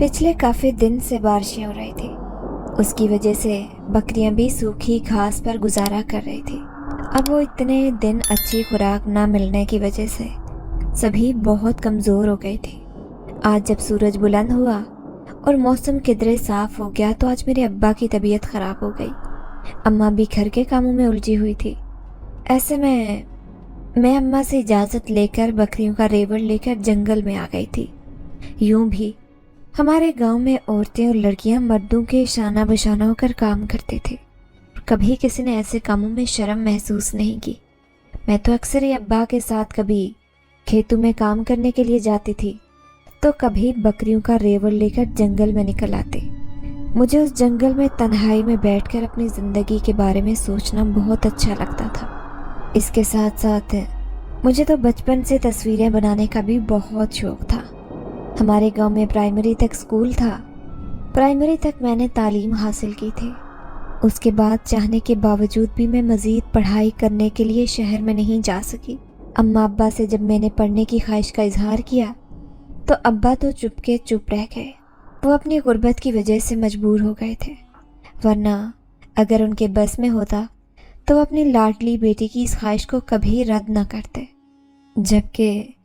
पिछले काफ़ी दिन से बारिशें हो रही थी। उसकी वजह से बकरियां भी सूखी घास पर गुजारा कर रही थी। अब वो इतने दिन अच्छी खुराक ना मिलने की वजह से सभी बहुत कमज़ोर हो गई थी। आज जब सूरज बुलंद हुआ और मौसम किधरे साफ हो गया तो आज मेरे अब्बा की तबीयत ख़राब हो गई। अम्मा भी घर के कामों में उलझी हुई थी। ऐसे में मैं अम्मा से इजाज़त लेकर बकरियों का रेवड़ लेकर जंगल में आ गई थी। यूं भी हमारे गांव में औरतें और लड़कियां मर्दों के शाना बशाना होकर काम करते थे। कभी किसी ने ऐसे कामों में शर्म महसूस नहीं की। मैं तो अक्सर ही अब्बा के साथ कभी खेतों में काम करने के लिए जाती थी तो कभी बकरियों का रेवड़ लेकर जंगल में निकल आते। मुझे उस जंगल में तन्हाई में बैठकर अपनी ज़िंदगी के बारे में सोचना बहुत अच्छा लगता था। इसके साथ साथ मुझे तो बचपन से तस्वीरें बनाने का भी बहुत शौक था। हमारे गांव में प्राइमरी तक स्कूल था। प्राइमरी तक मैंने तालीम हासिल की थी। उसके बाद चाहने के बावजूद भी मैं मज़ीद पढ़ाई करने के लिए शहर में नहीं जा सकी। अम्मा अब्बा से जब मैंने पढ़ने की ख्वाहिश का इजहार किया तो अब्बा तो चुप रह गए। वो अपनी गुर्बत की वजह से मजबूर हो गए थे, वरना अगर उनके बस में होता तो वो अपनी लाडली बेटी की इस ख्वाहिश को कभी रद्द न करते। जबकि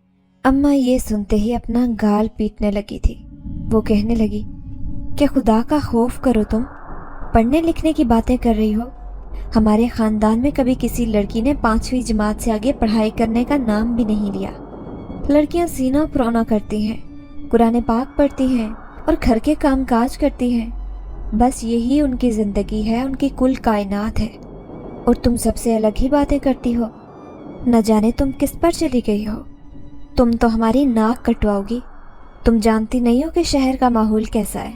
अम्मा ये सुनते ही अपना गाल पीटने लगी थी। वो कहने लगी, क्या खुदा का खौफ करो तुम, पढ़ने लिखने की बातें कर रही हो। हमारे ख़ानदान में कभी किसी लड़की ने 5वीं जमात से आगे पढ़ाई करने का नाम भी नहीं लिया। लड़कियां सीना पुराना करती हैं, कुरान पाक पढ़ती हैं और घर के काम काज करती हैं। बस यही उनकी ज़िंदगी है, उनकी कुल कायनात है। और तुम सबसे अलग ही बातें करती हो। न जाने तुम किस पर चली गई हो। तुम तो हमारी नाक कटवाओगी। तुम जानती नहीं हो कि शहर का माहौल कैसा है।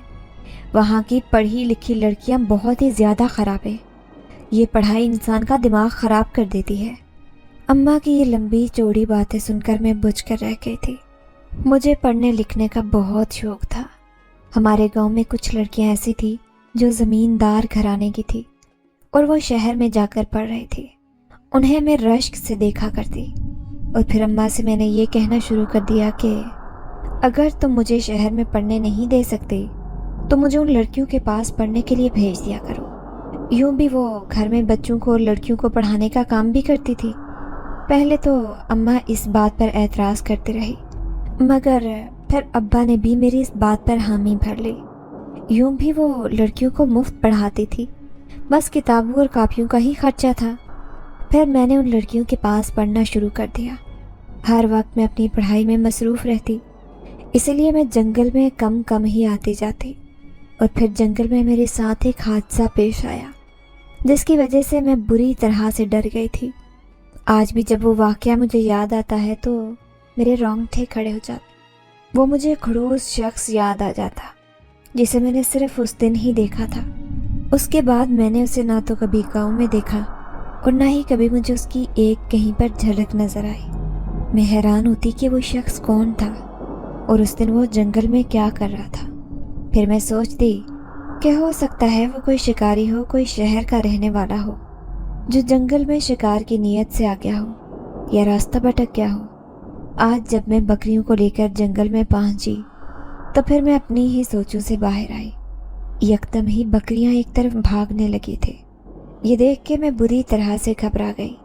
वहाँ की पढ़ी लिखी लड़कियाँ बहुत ही ज़्यादा ख़राब है। ये पढ़ाई इंसान का दिमाग ख़राब कर देती है। अम्मा की ये लंबी चौड़ी बातें सुनकर मैं बुझ कर रह गई थी। मुझे पढ़ने लिखने का बहुत शौक़ था। हमारे गांव में कुछ लड़कियां ऐसी थी जो ज़मींदार घराने की थी और वो शहर में जाकर पढ़ रही थी। उन्हें मैं रश्क से देखा करती और फिर अम्मा से मैंने ये कहना शुरू कर दिया कि अगर तुम मुझे शहर में पढ़ने नहीं दे सकते तो मुझे उन लड़कियों के पास पढ़ने के लिए भेज दिया करो। यूँ भी वो घर में बच्चों को और लड़कियों को पढ़ाने का काम भी करती थी। पहले तो अम्मा इस बात पर एतराज़ करती रही, मगर फिर अब्बा ने भी मेरी इस बात पर हामी भर ली। यूँ भी वो लड़कियों को मुफ्त पढ़ाती थी, बस किताबों और कापियों का ही खर्चा था। फिर मैंने उन लड़कियों के पास पढ़ना शुरू कर दिया। हर वक्त मैं अपनी पढ़ाई में मसरूफ़ रहती, इसलिए मैं जंगल में कम ही आती जाती। और फिर जंगल में मेरे साथ एक हादसा पेश आया जिसकी वजह से मैं बुरी तरह से डर गई थी। आज भी जब वो वाक़या मुझे याद आता है तो मेरे रोंगटे खड़े हो जाते। वो मुझे खड़ूस शख्स याद आ जाता जिसे मैंने सिर्फ उस दिन ही देखा था। उसके बाद मैंने उसे ना तो कभी गाँव में देखा और ना ही कभी मुझे उसकी एक कहीं पर झलक नज़र आई। मैं हैरान होती कि वो शख्स कौन था और उस दिन वो जंगल में क्या कर रहा था। फिर मैं सोचती कि हो सकता है वो कोई शिकारी हो, कोई शहर का रहने वाला हो जो जंगल में शिकार की नीयत से आ गया हो या रास्ता भटक गया हो। आज जब मैं बकरियों को लेकर जंगल में पहुंची तो फिर मैं अपनी ही सोचों से बाहर आई। यकदम ही बकरियां एक तरफ भागने लगी थी। ये देख के मैं बुरी तरह से घबरा गई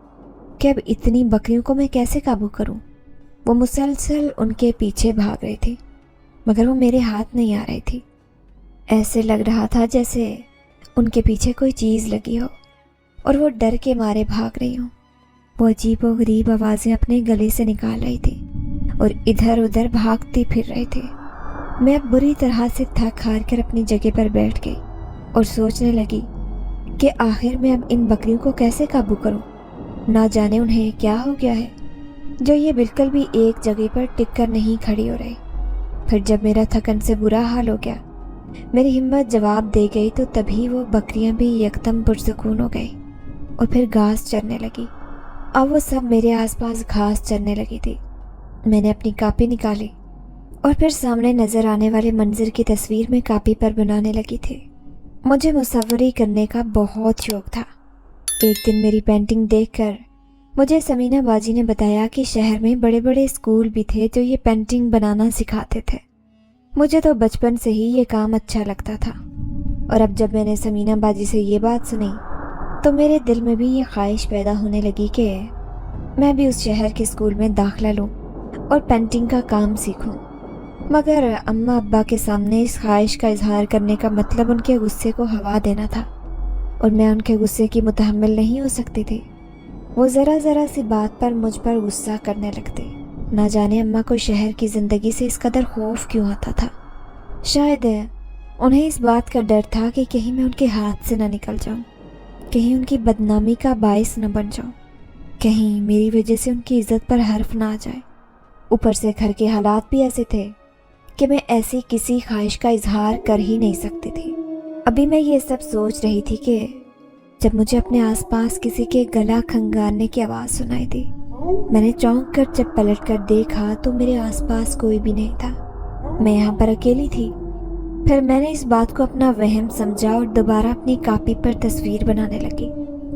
कि अब इतनी बकरियों को मैं कैसे काबू करूं। वो मुसलसल उनके पीछे भाग रही थी मगर वो मेरे हाथ नहीं आ रही थी। ऐसे लग रहा था जैसे उनके पीछे कोई चीज़ लगी हो और वो डर के मारे भाग रही हूँ। वो अजीब व गरीब आवाज़ें अपने गले से निकाल रही थी और इधर उधर भागती फिर रही थी। मैं अब बुरी तरह से थक हार कर अपनी जगह पर बैठ गई और सोचने लगी कि आखिर मैं अब इन बकरियों को कैसे काबू करूं। ना जाने उन्हें क्या हो गया है जो ये बिल्कुल भी एक जगह पर टिक कर नहीं खड़ी हो रही। फिर जब मेरा थकन से बुरा हाल हो गया, मेरी हिम्मत जवाब दे गई तो तभी वो बकरियां भी यकदम पुरसुकून हो गई और फिर घास चरने लगी। अब वो सब मेरे आसपास घास चरने लगी थी। मैंने अपनी कापी निकाली और फिर सामने नज़र आने वाले मंजर की तस्वीर में कापी पर बनाने लगी थी। मुझे मुसव्वरी करने का बहुत शौक़ था। एक दिन मेरी पेंटिंग देखकर मुझे समीना बाजी ने बताया कि शहर में बड़े बड़े स्कूल भी थे जो ये पेंटिंग बनाना सिखाते थे। मुझे तो बचपन से ही ये काम अच्छा लगता था, और अब जब मैंने समीना बाजी से ये बात सुनी तो मेरे दिल में भी ये ख्वाहिश पैदा होने लगी कि मैं भी उस शहर के स्कूल में दाखिला लूँ और पेंटिंग का काम सीखूं। मगर अम्मा अब्बा के सामने इस ख्वाहिश का इजहार करने का मतलब उनके गुस्से को हवा देना था, और मैं उनके गुस्से की मुतहम्मिल नहीं हो सकती थी। वो ज़रा ज़रा सी बात पर मुझ पर गुस्सा करने लगते। ना जाने अम्मा को शहर की ज़िंदगी से इस कदर खौफ क्यों आता था। शायद उन्हें इस बात का डर था कि कहीं मैं उनके हाथ से ना निकल जाऊं, कहीं उनकी बदनामी का बाइस न बन जाऊं, कहीं मेरी वजह से उनकी इज्जत पर हर्फ ना आ जाए। ऊपर से घर के हालात भी ऐसे थे कि मैं ऐसी किसी ख्वाहिश का इजहार कर ही नहीं सकती थी। अभी मैं ये सब सोच रही थी कि जब मुझे अपने आसपास किसी के गला खंगारने की आवाज़ सुनाई दी। मैंने चौंक कर जब पलट कर देखा तो मेरे आसपास कोई भी नहीं था। मैं यहाँ पर अकेली थी। फिर मैंने इस बात को अपना वहम समझा और दोबारा अपनी कापी पर तस्वीर बनाने लगी।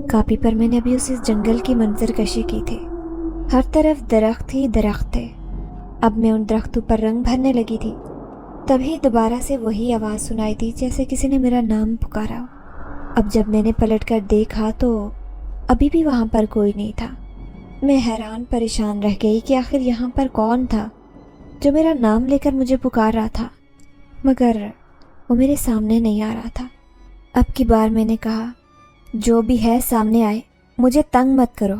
कापी पर मैंने अभी उस जंगल की मंजर कशी की थी। हर तरफ दरख्त ही दरख्त थे। अब मैं उन दरख्तों पर रंग भरने लगी थी। तभी दोबारा से वही आवाज़ सुनाई दी जैसे किसी ने मेरा नाम पुकारा हो। अब जब मैंने पलट कर देखा तो अभी भी वहाँ पर कोई नहीं था। मैं हैरान परेशान रह गई कि आखिर यहाँ पर कौन था जो मेरा नाम लेकर मुझे पुकार रहा था, मगर वो मेरे सामने नहीं आ रहा था। अब की बार मैंने कहा, जो भी है सामने आए, मुझे तंग मत करो।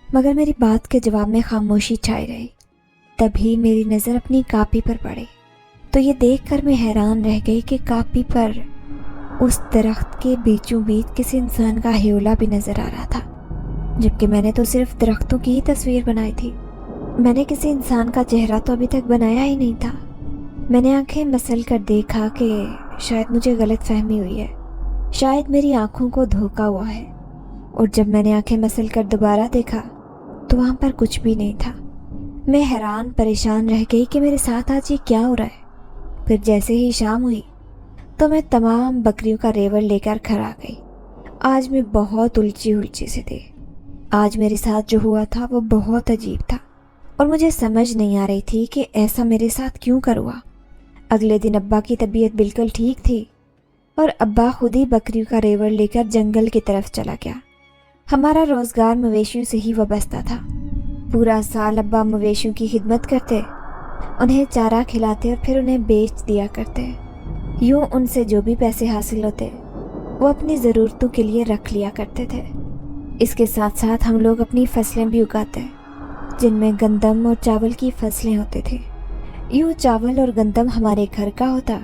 मगर मेरी बात के जवाब में खामोशी छाई रही। तभी मेरी नज़र अपनी कापी पर पड़ी तो ये देखकर मैं हैरान रह गई कि कापी पर उस दरख्त के बीचों बीच किसी इंसान का ह्योला भी नज़र आ रहा था, जबकि मैंने तो सिर्फ दरख्तों की ही तस्वीर बनाई थी। मैंने किसी इंसान का चेहरा तो अभी तक बनाया ही नहीं था। मैंने आंखें मसल कर देखा कि शायद मुझे गलत फहमी हुई है, शायद मेरी आंखों को धोखा हुआ है। और जब मैंने आंखें मसल कर दोबारा देखा तो वहाँ पर कुछ भी नहीं था। मैं हैरान परेशान रह गई कि मेरे साथ आज ये क्या हो रहा है। फिर जैसे ही शाम हुई तो मैं तमाम बकरियों का रेवड़ लेकर घर आ गई। आज मैं बहुत उलझी उलझी से थी। आज मेरे साथ जो हुआ था वो बहुत अजीब था और मुझे समझ नहीं आ रही थी कि ऐसा मेरे साथ क्यों कर हुआ। अगले दिन अब्बा की तबीयत बिल्कुल ठीक थी और अब्बा खुद ही बकरियों का रेवड़ लेकर जंगल की तरफ चला गया। हमारा रोज़गार मवेशियों से ही वाबस्ता था। पूरा साल अब्बा मवेशियों की खिदमत करते, उन्हें चारा खिलाते और फिर उन्हें बेच दिया करते। यूँ उनसे जो भी पैसे हासिल होते वो अपनी ज़रूरतों के लिए रख लिया करते थे। इसके साथ साथ हम लोग अपनी फसलें भी उगाते, जिनमें गंदम और चावल की फसलें होती थी। यूँ चावल और गंदम हमारे घर का होता,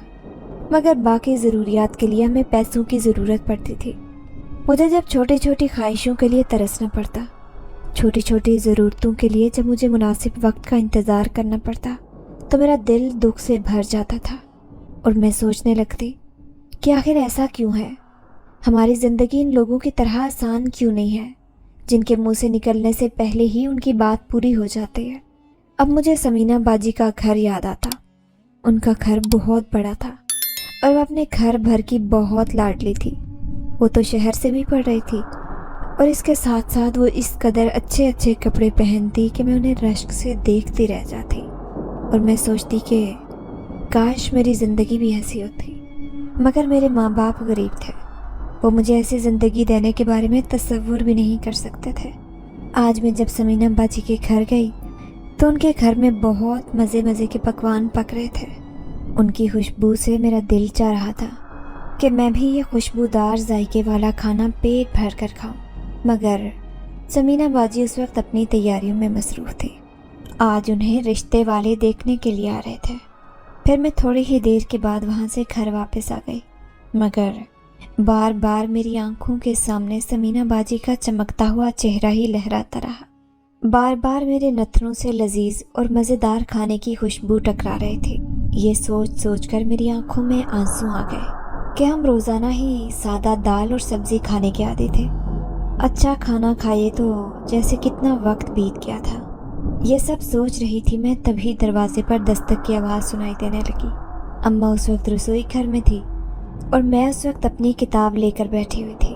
मगर बाकी ज़रूरियात के लिए हमें पैसों की ज़रूरत पड़ती थी। मुझे जब छोटी छोटी ख्वाहिशों के लिए तरसना पड़ता, छोटी छोटी ज़रूरतों के लिए जब मुझे मुनासिब वक्त का इंतज़ार करना पड़ता, तो मेरा दिल दुख से भर जाता था और मैं सोचने लगती कि आखिर ऐसा क्यों है। हमारी ज़िंदगी इन लोगों की तरह आसान क्यों नहीं है, जिनके मुंह से निकलने से पहले ही उनकी बात पूरी हो जाती है। अब मुझे समीना बाजी का घर याद आता। उनका घर बहुत बड़ा था और वह अपने घर भर की बहुत लाडली थी। वो तो शहर से भी पढ़ रही थी और इसके साथ साथ वो इस कदर अच्छे अच्छे कपड़े पहनती कि मैं उन्हें रश्क से देखती रह जाती और मैं सोचती कि काश मेरी ज़िंदगी भी ऐसी होती। मगर मेरे माँ बाप गरीब थे, वो मुझे ऐसी ज़िंदगी देने के बारे में तसव्वुर भी नहीं कर सकते थे। आज मैं जब समीना बाजी के घर गई तो उनके घर में बहुत मज़े मज़े के पकवान पक रहे थे। उनकी खुशबू से मेरा दिल चाह रहा था कि मैं भी ये खुशबूदार जायके वाला खाना पेट भर कर खाऊं, मगर समीना बाजी उस वक्त अपनी तैयारियों में मसरूफ़ थी। आज उन्हें रिश्ते वाले देखने के लिए आ रहे थे। फिर मैं थोड़ी ही देर के बाद वहाँ से घर वापस आ गई, मगर बार बार मेरी आंखों के सामने समीना बाजी का चमकता हुआ चेहरा ही लहराता रहा। बार बार मेरे नथनों से लजीज और मज़ेदार खाने की खुशबू टकरा रही थी। ये सोच सोच कर मेरी आंखों में आंसू आ गए कि हम रोज़ाना ही सादा दाल और सब्ज़ी खाने के आदी थे। अच्छा खाना खाए तो जैसे कितना वक्त बीत गया था। ये सब सोच रही थी मैं, तभी दरवाजे पर दस्तक की आवाज़ सुनाई देने लगी। अम्मा उस वक्त रसोई घर में थी और मैं उस वक्त अपनी किताब लेकर बैठी हुई थी।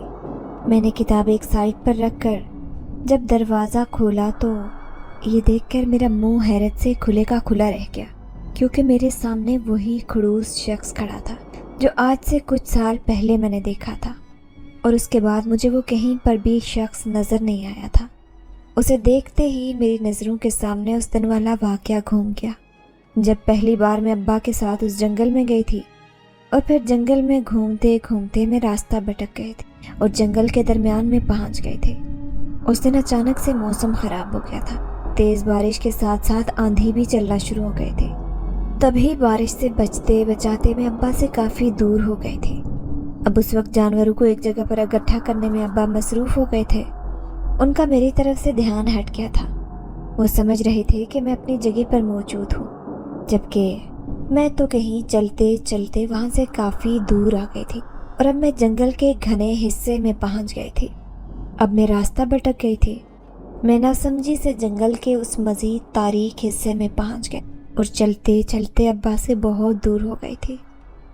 मैंने किताब एक साइड पर रख कर जब दरवाज़ा खोला तो ये देखकर मेरा मुंह हैरत से खुले का खुला रह गया। کیونکہ میرے سامنے وہی خڑوس شخص کھڑا تھا جو آج سے کچھ سال پہلے میں نے دیکھا تھا، اور اس کے بعد مجھے وہ کہیں پر بھی شخص نظر نہیں آیا تھا۔ اسے دیکھتے ہی میری نظروں کے سامنے اس دن والا واقعہ گھوم گیا جب پہلی بار میں ابا کے ساتھ اس جنگل میں گئی تھی، اور پھر جنگل میں گھومتے گھومتے میں راستہ بھٹک گئے تھے اور جنگل کے درمیان میں پہنچ گئے تھے۔ اس دن اچانک سے موسم خراب ہو گیا تھا، تیز بارش کے ساتھ ساتھ آندھی بھی چلنا شروع ہو گئے تھے۔ تبھی بارش سے بچتے بچاتے میں ابا سے کافی دور ہو گئی تھی۔ اب اس وقت جانوروں کو ایک جگہ پر اکٹھا کرنے میں ابا مصروف ہو گئے تھے۔ ان کا میری طرف سے دھیان ہٹ گیا تھا۔ وہ سمجھ رہے تھے کہ میں اپنی جگہ پر موجود ہوں، جبکہ میں تو کہیں چلتے چلتے وہاں سے کافی دور آ گئی تھی، اور اب میں جنگل کے گھنے حصے میں پہنچ گئی تھی۔ اب میں راستہ بھٹک گئی تھی۔ میں ناسمجھی سے جنگل کے اس مزید تاریک حصے میں پہنچ گئی اور چلتے چلتے ابا سے بہت دور ہو گئی تھی۔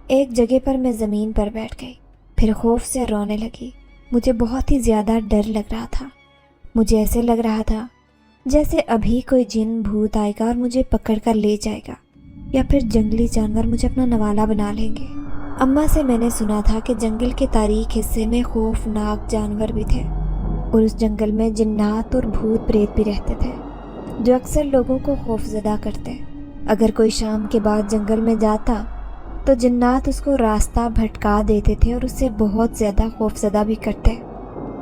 ایک جگہ پر میں زمین پر بیٹھ گئی، پھر خوف سے رونے لگی۔ مجھے بہت ہی زیادہ ڈر لگ رہا تھا۔ مجھے ایسے لگ رہا تھا جیسے ابھی کوئی جن بھوت آئے گا اور مجھے پکڑ کر لے جائے گا، یا پھر جنگلی جانور مجھے اپنا نوالا بنا لیں گے۔ اماں سے میں نے سنا تھا کہ جنگل کے تاریک حصے میں خوفناک جانور بھی تھے، اور اس جنگل میں جنات اور بھوت پریت بھی رہتے تھے جو اکثر لوگوں کو خوف زدہ کرتے۔ اگر کوئی شام کے بعد جنگل میں جاتا تو جنات اس کو راستہ بھٹکا دیتے تھے اور اس سے بہت زیادہ خوف زدہ بھی کرتے۔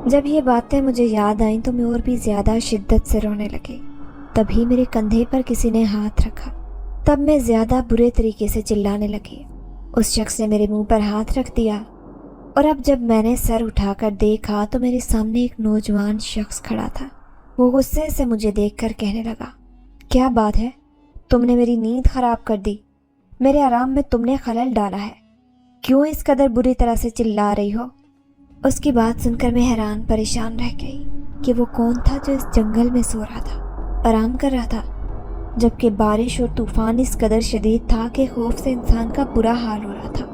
جب یہ باتیں مجھے یاد آئیں تو میں اور بھی زیادہ شدت سے رونے لگی۔ تبھی میرے کندھے پر کسی نے ہاتھ رکھا۔ تب میں زیادہ برے طریقے سے چلانے لگی۔ اس شخص نے میرے منہ پر ہاتھ رکھ دیا، اور اب جب میں نے سر اٹھا کر دیکھا تو میرے سامنے ایک نوجوان شخص کھڑا تھا۔ وہ غصے سے مجھے دیکھ کر کہنے لگا، کیا بات ہے؟ تم نے میری نیند خراب کر دی، میرے آرام میں تم نے خلل ڈالا ہے، کیوں اس قدر بری طرح سے چلا رہی ہو؟ اس کی بات سن کر میں حیران پریشان رہ گئی کہ وہ کون تھا جو اس جنگل میں سو رہا تھا، آرام کر رہا تھا، جبکہ بارش اور طوفان اس قدر شدید تھا کہ خوف سے انسان کا برا حال ہو رہا تھا۔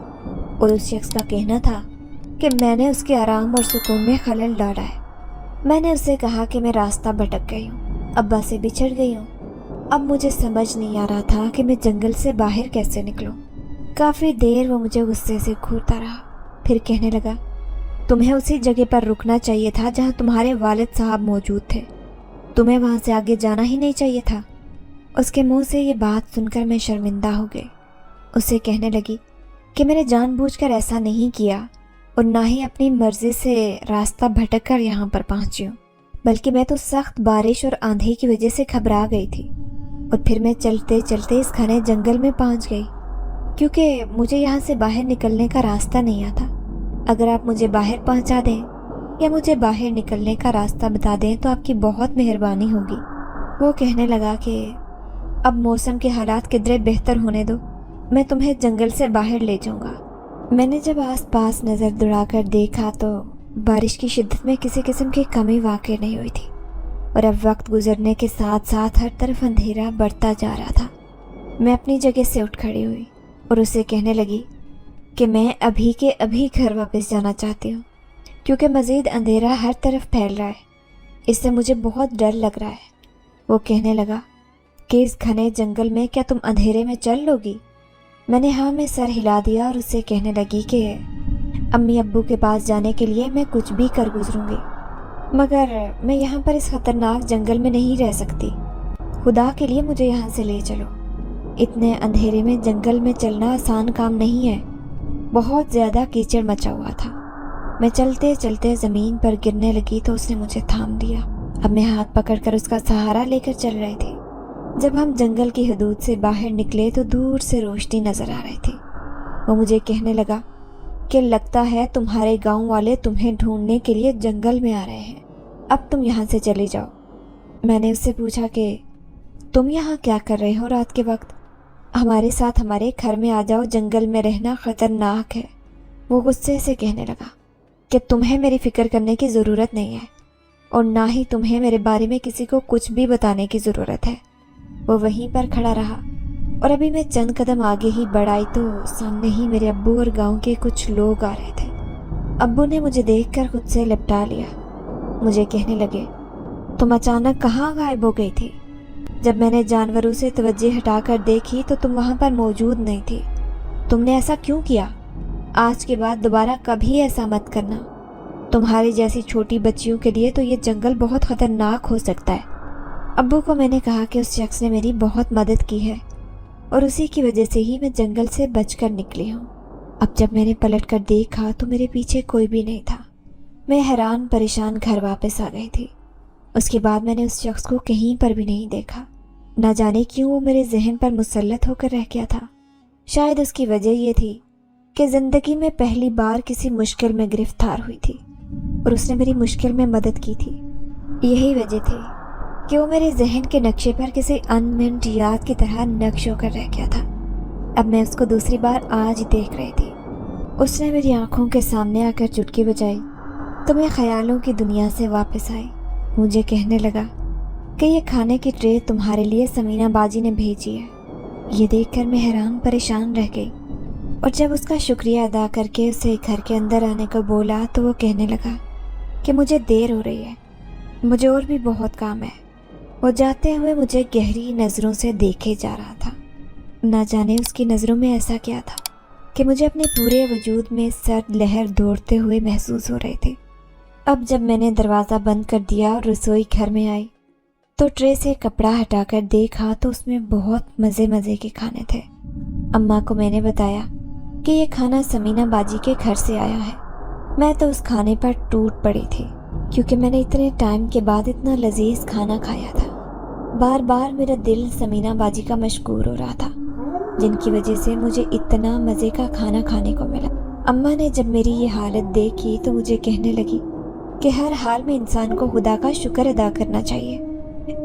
اور اس شخص کا کہنا تھا کہ میں نے اس کے آرام اور سکون میں خلل ڈالا ہے۔ میں نے اسے کہا کہ میں راستہ بھٹک گئی ہوں، ابا سے بچھڑ گئی ہوں۔ اب مجھے سمجھ نہیں آ رہا تھا کہ میں جنگل سے باہر کیسے نکلوں۔ کافی دیر وہ مجھے غصے سے گھورتا رہا، پھر کہنے لگا، تمہیں اسی جگہ پر رکنا چاہیے تھا جہاں تمہارے والد صاحب موجود تھے، تمہیں وہاں سے آگے جانا ہی نہیں چاہیے تھا۔ اس کے منہ سے یہ بات سن کر میں شرمندہ ہو گئی۔ اسے کہنے لگی کہ میں نے جان بوجھ کر ایسا نہیں کیا، اور نہ ہی اپنی مرضی سے راستہ بھٹک کر یہاں پر پہنچی ہوں، بلکہ میں تو سخت بارش اور آندھی کی وجہ سے گھبرا گئی تھی، اور پھر میں چلتے چلتے اس گھنے جنگل میں پہنچ گئی، کیونکہ مجھے یہاں سے باہر نکلنے کا راستہ نہیں آتا۔ اگر آپ مجھے باہر پہنچا دیں یا مجھے باہر نکلنے کا راستہ بتا دیں تو آپ کی بہت مہربانی ہوگی۔ وہ کہنے لگا کہ اب موسم کے حالات قدرے بہتر ہونے دو، میں تمہیں جنگل سے باہر لے جاؤں گا۔ میں نے جب آس پاس نظر دوڑا کر دیکھا تو بارش کی شدت میں کسی قسم کی کمی واقع نہیں ہوئی تھی، اور اب وقت گزرنے کے ساتھ ساتھ ہر طرف اندھیرا بڑھتا جا رہا تھا۔ میں اپنی جگہ سے اٹھ کھڑی ہوئی اور اسے کہنے لگی کہ میں ابھی کے ابھی گھر واپس جانا چاہتی ہوں، کیونکہ مزید اندھیرا ہر طرف پھیل رہا ہے، اس سے مجھے بہت ڈر لگ رہا ہے۔ وہ کہنے لگا کہ اس گھنے جنگل میں کیا تم اندھیرے میں چل لو گی؟ میں نے ہاں میں سر ہلا دیا اور اسے کہنے لگی کہ امی ابو کے پاس جانے کے لیے میں کچھ بھی کر گزروں گی، مگر میں یہاں پر اس خطرناک جنگل میں نہیں رہ سکتی، خدا کے لیے مجھے یہاں سے لے چلو۔ اتنے اندھیرے میں جنگل میں چلنا آسان کام نہیں ہے، بہت زیادہ کیچڑ مچا ہوا تھا۔ میں چلتے چلتے زمین پر گرنے لگی تو اس نے مجھے تھام لیا۔ اب میں ہاتھ پکڑ کر اس کا سہارا لے کر چل رہی تھی۔ جب ہم جنگل کی حدود سے باہر نکلے تو دور سے روشنی نظر آ رہی تھی۔ وہ مجھے کہنے لگا کہ لگتا ہے تمہارے گاؤں والے تمہیں ڈھونڈنے کے لیے جنگل میں آ رہے ہیں، اب تم یہاں سے چلی جاؤ۔ میں نے اس سے پوچھا کہ تم یہاں کیا کر رہے ہو رات کے وقت؟ ہمارے ساتھ ہمارے گھر میں آ جاؤ، جنگل میں رہنا خطرناک ہے۔ وہ غصے سے کہنے لگا کہ تمہیں میری فکر کرنے کی ضرورت نہیں ہے، اور نہ ہی تمہیں میرے بارے میں کسی کو کچھ بھی بتانے کی ضرورت ہے۔ وہ وہیں پر کھڑا رہا، اور ابھی میں چند قدم آگے ہی بڑھ آئی تو سامنے ہی میرے ابو اور گاؤں کے کچھ لوگ آ رہے تھے۔ ابو نے مجھے دیکھ کر خود سے لپٹا لیا، مجھے کہنے لگے تم اچانک کہاں غائب ہو گئی تھی؟ जब मैंने जानवरों से तवज्जो हटाकर देखी तो तुम वहाँ पर मौजूद नहीं थी। तुमने ऐसा क्यों किया? आज के बाद दोबारा कभी ऐसा मत करना। तुम्हारी जैसी छोटी बच्चियों के लिए तो ये जंगल बहुत ख़तरनाक हो सकता है। अब्बू को मैंने कहा कि उस शख्स ने मेरी बहुत मदद की है और उसी की वजह से ही मैं जंगल से बचकर निकली हूँ। अब जब मैंने पलट कर देखा तो मेरे पीछे कोई भी नहीं था। मैं हैरान परेशान घर वापस आ गई थी। उसके बाद मैंने उस शख्स को कहीं पर भी नहीं देखा। न जाने क्यों वो मेरे जहन पर मुसल्लत होकर रह गया था। शायद उसकी वजह ये थी कि ज़िंदगी में पहली बार किसी मुश्किल में गिरफ्तार हुई थी और उसने मेरी मुश्किल में मदद की थी। यही वजह थी कि वो मेरे जहन के नक्शे पर किसी अनमिन्ट याद की तरह नक्श होकर रह गया था। अब मैं उसको दूसरी बार आज देख रही थी। उसने मेरी आंखों के सामने आकर चुटकी बजाई तो मैं ख्यालों की दुनिया से वापस आई। मुझे कहने लगा कि ये खाने की ट्रे तुम्हारे लिए समीना बाजी ने भेजी है। ये देखकर मैं हैरान परेशान रह गई और जब उसका शुक्रिया अदा करके उसे घर के अंदर आने को बोला तो वो कहने लगा कि मुझे देर हो रही है, मुझे और भी बहुत काम है। वो जाते हुए मुझे गहरी नज़रों से देखे जा रहा था। ना जाने उसकी नज़रों में ऐसा क्या था कि मुझे अपने पूरे वजूद में सर्द लहर दौड़ते हुए महसूस हो रहे थे। अब जब मैंने दरवाज़ा बंद कर दिया और रसोई घर में आई तो ट्रे से कपड़ा हटाकर देखा तो उसमें बहुत मज़े मज़े के खाने थे। अम्मा को मैंने बताया कि ये खाना समीना बाजी के घर से आया है। मैं तो उस खाने पर टूट पड़ी थी क्योंकि मैंने इतने टाइम के बाद इतना लजीज खाना खाया था। बार बार मेरा दिल समीना बाजी का मशगूल हो रहा था जिनकी वजह से मुझे इतना मज़े का खाना खाने को मिला। अम्मा ने जब मेरी ये हालत देखी तो मुझे कहने लगी कि हर हाल में इंसान को खुदा का शुक्र अदा करना चाहिए।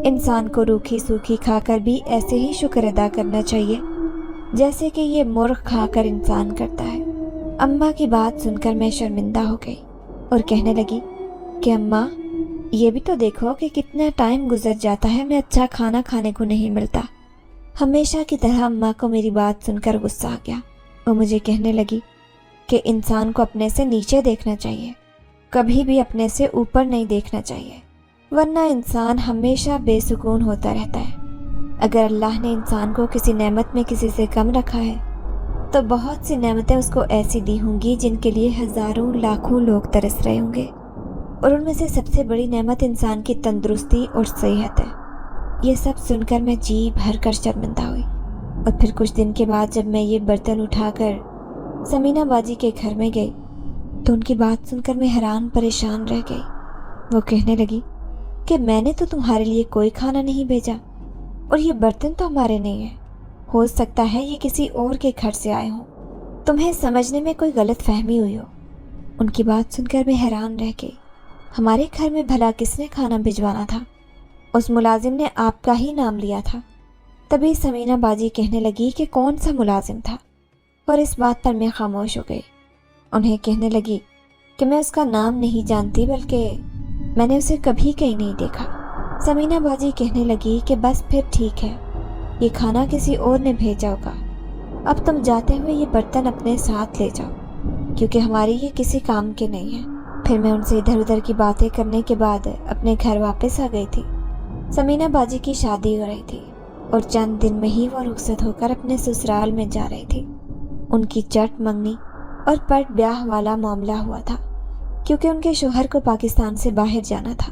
इंसान को रूखी सूखी खाकर भी ऐसे ही शुक्र अदा करना चाहिए जैसे कि ये मुर्ग खाकर इंसान करता है। अम्मा की बात सुनकर मैं शर्मिंदा हो गई और कहने लगी कि अम्मा ये भी तो देखो कि कितना टाइम गुजर जाता है, मैं अच्छा खाना खाने को नहीं मिलता। हमेशा की तरह अम्मा को मेरी बात सुनकर गुस्सा आ गया। वो मुझे कहने लगी कि इंसान को अपने से नीचे देखना चाहिए, कभी भी अपने से ऊपर नहीं देखना चाहिए, वरना इंसान हमेशा बेसुकून होता रहता है। अगर अल्लाह ने इंसान को किसी नेमत में किसी से कम रखा है तो बहुत सी नेमतें उसको ऐसी दी होंगी जिनके लिए हज़ारों लाखों लोग तरस रहे होंगे और उनमें से सबसे बड़ी नेमत इंसान की तंदुरुस्ती और सेहत है। ये सब सुनकर मैं जी भर कर शर्मिंदा हुई और फिर कुछ दिन के बाद जब मैं ये बर्तन उठाकर समीना बाजी के घर में गई तो उनकी बात सुनकर मैं हैरान परेशान रह गई। वो कहने लगी कि मैंने तो तुम्हारे लिए कोई खाना नहीं भेजा और ये बर्तन तो हमारे नहीं है, हो सकता है ये किसी और के घर से आए हों, तुम्हें समझने में कोई गलत फहमी हुई हो। उनकी बात सुनकर मैं हैरान रह गई। हमारे घर में भला किसने खाना भिजवाना था? उस मुलाजिम ने आपका ही नाम लिया था। तभी समीना बाजी कहने लगी कि कौन सा मुलाजिम था, और इस बात पर मैं खामोश हो गई। उन्हें कहने लगी कि मैं उसका नाम नहीं जानती, बल्कि मैंने उसे कभी कहीं नहीं देखा। समीना बाजी कहने लगी कि बस फिर ठीक है, ये खाना किसी और ने भेजा होगा। अब तुम जाते हुए ये बर्तन अपने साथ ले जाओ क्योंकि हमारे ये किसी काम के नहीं हैं। फिर मैं उनसे इधर उधर की बातें करने के बाद अपने घर वापस आ गई थी। समीना बाजी की शादी हो रही थी और चंद दिन में ही वो रुखसत होकर अपने ससुराल में जा रही थी। उनकी चट मंगनी और पट ब्याह वाला मामला हुआ था क्योंकि उनके शोहर को पाकिस्तान से बाहर जाना था।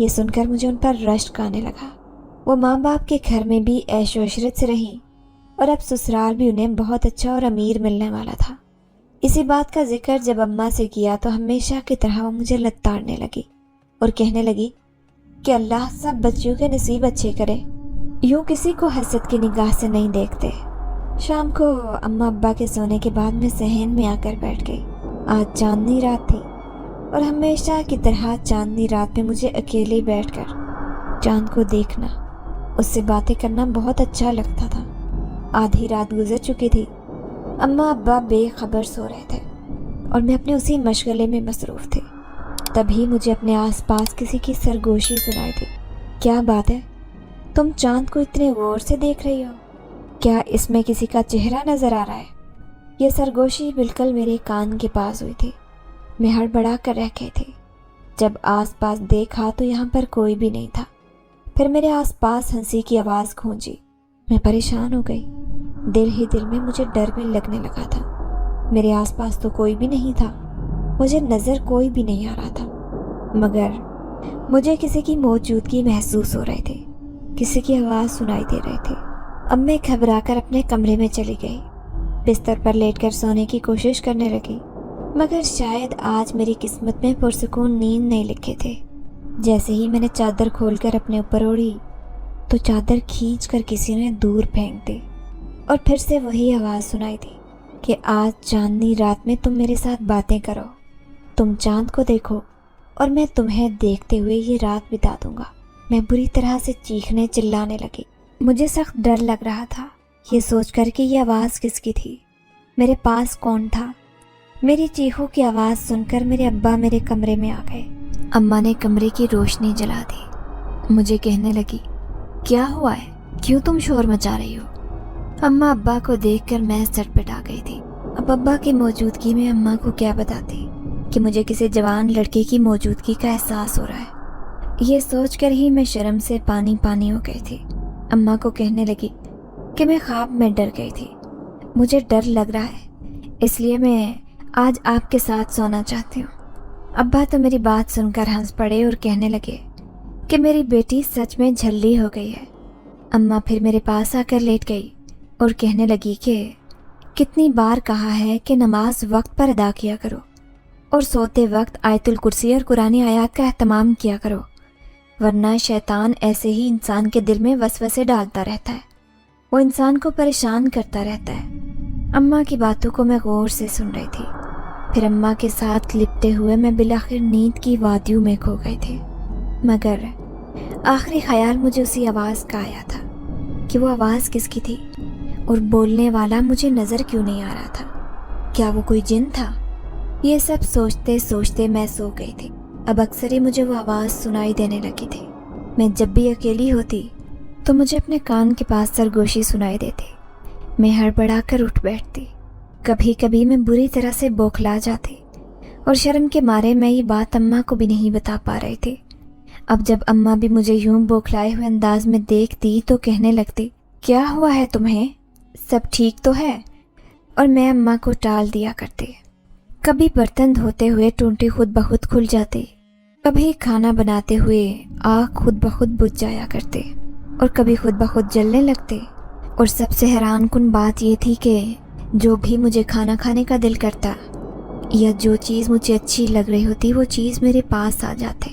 ये सुनकर मुझे उन पर रश्क आने लगा। वो माँ बाप के घर में भी ऐशो इशरत से रहीं और अब ससुराल भी उन्हें बहुत अच्छा और अमीर मिलने वाला था। इसी बात का जिक्र जब अम्मा से किया तो हमेशा की तरह वो मुझे लताड़ने लगी और कहने लगी कि अल्लाह सब बच्चियों के नसीब अच्छे करे, यूँ किसी को हसद की निगाह से नहीं देखते। शाम को अम्मा अब्बा के सोने के बाद मैं सहन में आकर बैठ गई। आज चांदनी रात थी और हमेशा की तरह चांदनी रात में मुझे अकेले बैठकर चांद को देखना, उससे बातें करना बहुत अच्छा लगता था। आधी रात गुजर चुकी थी। अम्मा अब्बा बेखबर सो रहे थे और मैं अपने उसी मशगले में मसरूफ़ थी। तभी मुझे अपने आसपास किसी की सरगोशी सुनाई दी। क्या बात है, तुम चांद को इतने गौर से देख रही हो? क्या इसमें किसी का चेहरा नज़र आ रहा है? यह सरगोशी बिल्कुल मेरे कान के पास हुई थी। मैं हड़बड़ा कर रह गई थी। जब आसपास देखा तो यहाँ पर कोई भी नहीं था। फिर मेरे आसपास हंसी की आवाज़ गूंजी। मैं परेशान हो गई। दिल ही दिल में मुझे डर भी लगने लगा था। मेरे आसपास तो कोई भी नहीं था, मुझे नज़र कोई भी नहीं आ रहा था, मगर मुझे किसी की मौजूदगी महसूस हो रही थी, किसी की आवाज़ सुनाई दे रही थी। अब मैं घबराकर अपने कमरे में चली गई, बिस्तर पर लेटकर सोने की कोशिश करने लगी, मगर शायद आज मेरी किस्मत में पुरसुकून नींद नहीं लिखे थे। जैसे ही मैंने चादर खोलकर अपने ऊपर ओढ़ी तो चादर खींचकर किसी ने दूर फेंक दी और फिर से वही आवाज़ सुनाई दी कि आज चांदनी रात में तुम मेरे साथ बातें करो, तुम चांद को देखो और मैं तुम्हें देखते हुए ये रात बिता दूंगा। मैं बुरी तरह से चीखने चिल्लाने लगी। मुझे सख्त डर लग रहा था, ये सोचकर कि ये आवाज़ किसकी थी, मेरे पास कौन था। मेरी चीखों की आवाज़ सुनकर मेरे अब्बा मेरे कमरे में आ गए। अम्मा ने कमरे की रोशनी जला दी। मुझे कहने लगी, क्या हुआ है, क्यों तुम शोर मचा रही हो? अम्मा अब्बा को देखकर मैं सटपटा गई थी। अब अब्बा की मौजूदगी में अम्मा को क्या बताती कि मुझे किसी जवान लड़के की मौजूदगी का एहसास हो रहा है। ये सोचकर ही मैं शर्म से पानी पानी हो गई थी। अम्मा को कहने लगी कि मैं ख्वाब में डर गई थी, मुझे डर लग रहा है, इसलिए मैं आज आपके साथ सोना चाहती हूँ। अब्बा तो मेरी बात सुनकर हंस पड़े और कहने लगे कि मेरी बेटी सच में झल्ली हो गई है। अम्मा फिर मेरे पास आकर लेट गई और कहने लगी कि कितनी बार कहा है कि नमाज वक्त पर अदा किया करो और सोते वक्त आयतुल कुर्सी और कुरानी आयात का एहतमाम किया करो, वरना शैतान ऐसे ही इंसान के दिल में वसवसे डालता रहता है, वो इंसान को परेशान करता रहता है। अम्मा की बातों को मैं गौर से सुन रही थी। फिर अम्मा के साथ लिपटे हुए मैं बिलाखिर नींद की वादियों में खो गई थी, मगर आखिरी ख्याल मुझे उसी आवाज़ का आया था कि वो आवाज़ किसकी थी और बोलने वाला मुझे नज़र क्यों नहीं आ रहा था। क्या वो कोई जिन था? ये सब सोचते सोचते मैं सो गई थी। अब अक्सर ही मुझे वो आवाज़ सुनाई देने लगी थी। मैं जब भी अकेली होती तो मुझे अपने कान के पास सरगोशी सुनाई देती। मैं हड़बड़ा कर उठ बैठती। कभी कभी मैं बुरी तरह से बौखला जाती और शर्म के मारे मैं ये बात अम्मा को भी नहीं बता पा रही थी। अब जब अम्मा भी मुझे यूं बौखलाए हुए अंदाज में देखती तो कहने लगती, क्या हुआ है तुम्हें, सब ठीक तो है? और मैं अम्मा को टाल दिया करती। कभी बर्तन धोते हुए टूंटी खुद ब खुद खुल जाती, कभी खाना बनाते हुए आग खुद ब खुद बुझ जाया करते और कभी खुद ब खुद जलने लगते। और सबसे हैरानकुन बात ये थी कि जो भी मुझे खाना खाने का दिल करता या जो चीज़ मुझे अच्छी लग रही होती वो चीज़ मेरे पास आ जाती।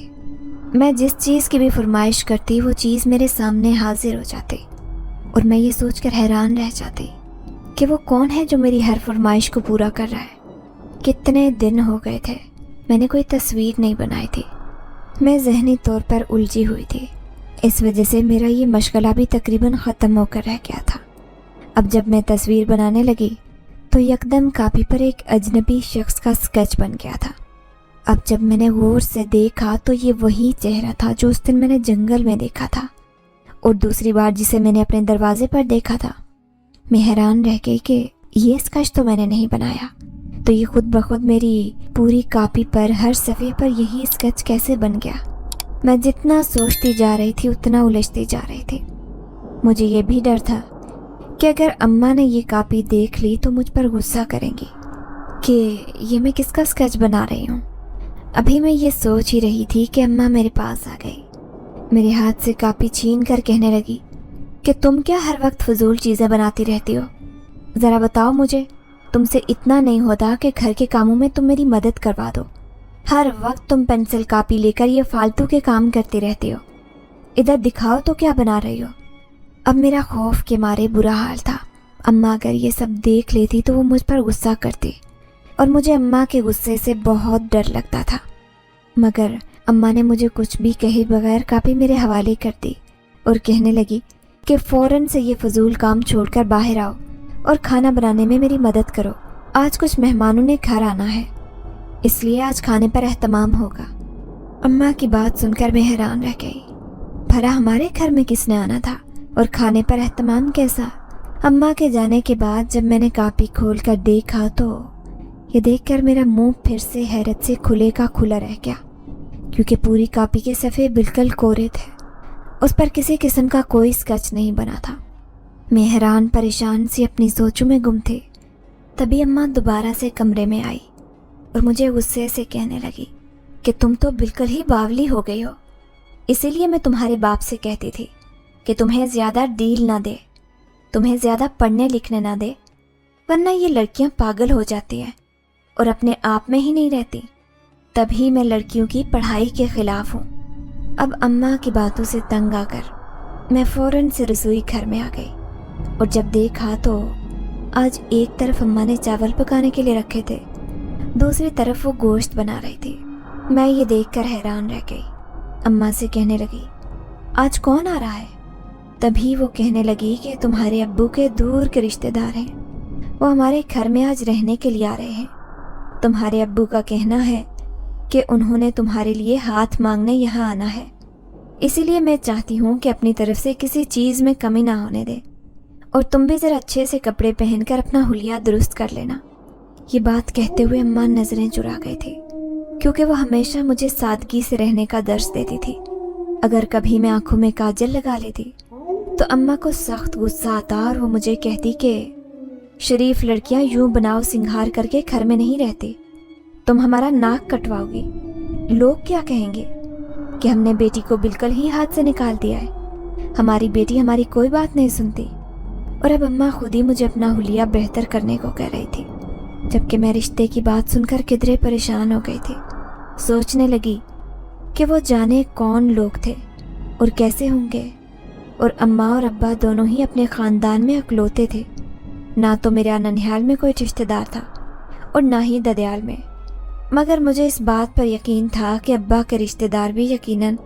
मैं जिस चीज़ की भी फरमाइश करती वो चीज़ मेरे सामने हाजिर हो जाती और मैं ये सोचकर हैरान रह जाती कि वो कौन है जो मेरी हर फरमाइश को पूरा कर रहा है। कितने दिन हो गए थे मैंने कोई तस्वीर नहीं बनाई थी। मैं ज़हनी तौर पर उलझी हुई थी। इस वजह से मेरा ये मशगला भी तकरीबन ख़त्म होकर रह गया था। अब जब मैं तस्वीर बनाने लगी तो यकदम कापी पर एक अजनबी शख्स का स्केच बन गया था। अब जब मैंने गौर से देखा तो ये वही चेहरा था जो उस दिन मैंने जंगल में देखा था और दूसरी बार जिसे मैंने अपने दरवाजे पर देखा था। मैं हैरान रह गई कि ये स्केच तो मैंने नहीं बनाया, तो ये खुद ब खुद मेरी पूरी कापी पर हर सफ़े पर यही स्केच कैसे बन गया। मैं जितना सोचती जा रही थी उतना उलझती जा रही थी। मुझे ये भी डर था कि अगर अम्मा ने ये कापी देख ली तो मुझ पर गुस्सा करेंगी कि ये मैं किसका स्केच बना रही हूँ। अभी मैं ये सोच ही रही थी कि अम्मा मेरे पास आ गई, मेरे हाथ से कापी छीन कर कहने लगी कि तुम क्या हर वक्त फजूल चीज़ें बनाती रहती हो, ज़रा बताओ मुझे, तुमसे इतना नहीं होता कि घर के कामों में तुम मेरी मदद करवा दो। हर वक्त तुम पेंसिल कापी लेकर ये फालतू के काम करती रहती हो, इधर दिखाओ तो क्या बना रही हो। अब मेरा खौफ के मारे बुरा हाल था। अम्मा अगर ये सब देख लेती तो वो मुझ पर गुस्सा करती और मुझे अम्मा के गुस्से से बहुत डर लगता था। मगर अम्मा ने मुझे कुछ भी कहे बगैर कापी मेरे हवाले कर दी और कहने लगी कि फ़ौरन से ये फजूल काम छोड़कर बाहर आओ और खाना बनाने में मेरी मदद करो। आज कुछ मेहमानों ने घर आना है, इसलिए आज खाने पर एहतमाम होगा। अम्मा की बात सुनकर मैं हैरान रह गई। भला हमारे घर में किसने आना था और खाने पर एहतमाम कैसा? अम्मा के जाने के बाद जब मैंने कापी खोल कर देखा तो ये देखकर मेरा मुंह फिर से हैरत से खुले का खुला रह गया, क्योंकि पूरी कापी के सफ़े बिल्कुल कोरे थे उस पर किसी किस्म का कोई स्केच नहीं बना था। मैं हैरान परेशान सी अपनी सोचों में गुम थी। तभी अम्मा दोबारा से कमरे में आई और मुझे गुस्से से कहने लगी कि तुम तो बिल्कुल ही बावली हो गई हो, इसीलिए मैं तुम्हारे बाप से कहती थी कि तुम्हें ज़्यादा डील ना दे, तुम्हें ज़्यादा पढ़ने लिखने ना दे, वरना ये लड़कियां पागल हो जाती हैं और अपने आप में ही नहीं रहती। तभी मैं लड़कियों की पढ़ाई के ख़िलाफ़ हूँ। अब अम्मा की बातों से तंग आकर मैं फ़ौरन से रसोई घर में आ गई और जब देखा तो आज एक तरफ अम्मा ने चावल पकाने के लिए रखे थे, दूसरी तरफ वो गोश्त बना रही थी। मैं ये देखकर हैरान रह गई। अम्मा से कहने लगी, आज कौन आ रहा है? तभी वो कहने लगी कि तुम्हारे अब्बू के दूर के रिश्तेदार हैं, वो हमारे घर में आज रहने के लिए आ रहे हैं। तुम्हारे अब्बू का कहना है कि उन्होंने तुम्हारे लिए हाथ मांगने यहाँ आना है, इसीलिए मैं चाहती हूँ कि अपनी तरफ से किसी चीज़ में कमी ना होने दे और तुम भी ज़रा अच्छे से कपड़े पहनकर अपना हुलिया दुरुस्त कर लेना। ये बात कहते हुए अम्मा नज़रें चुरा गई थी, क्योंकि वो हमेशा मुझे सादगी से रहने का दर्स देती थी। अगर कभी मैं आंखों में काजल लगा लेती तो अम्मा को सख्त गुस्सा आता और वो मुझे कहती कि शरीफ लड़कियां यूं बनाव सिंगार करके घर में नहीं रहती, तुम हमारा नाक कटवाओगी। लोग क्या कहेंगे कि हमने बेटी को बिल्कुल ही हाथ से निकाल दिया है, हमारी बेटी हमारी कोई बात नहीं सुनती। और अब अम्मा खुद ही मुझे अपना हुलिया बेहतर करने को कह रही थी, जबकि मैं रिश्ते की बात सुनकर किधरे परेशान हो गई थी। सोचने लगी कि वो जाने कौन लोग थे और कैसे होंगे, और अम्मा और अब्बा दोनों ही अपने ख़ानदान में अकलौते थे। ना तो मेरे ननिहाल में कोई रिश्तेदार था और ना ही ददयाल में, मगर मुझे इस बात पर यकीन था कि अब्बा के रिश्तेदार भी यकीनन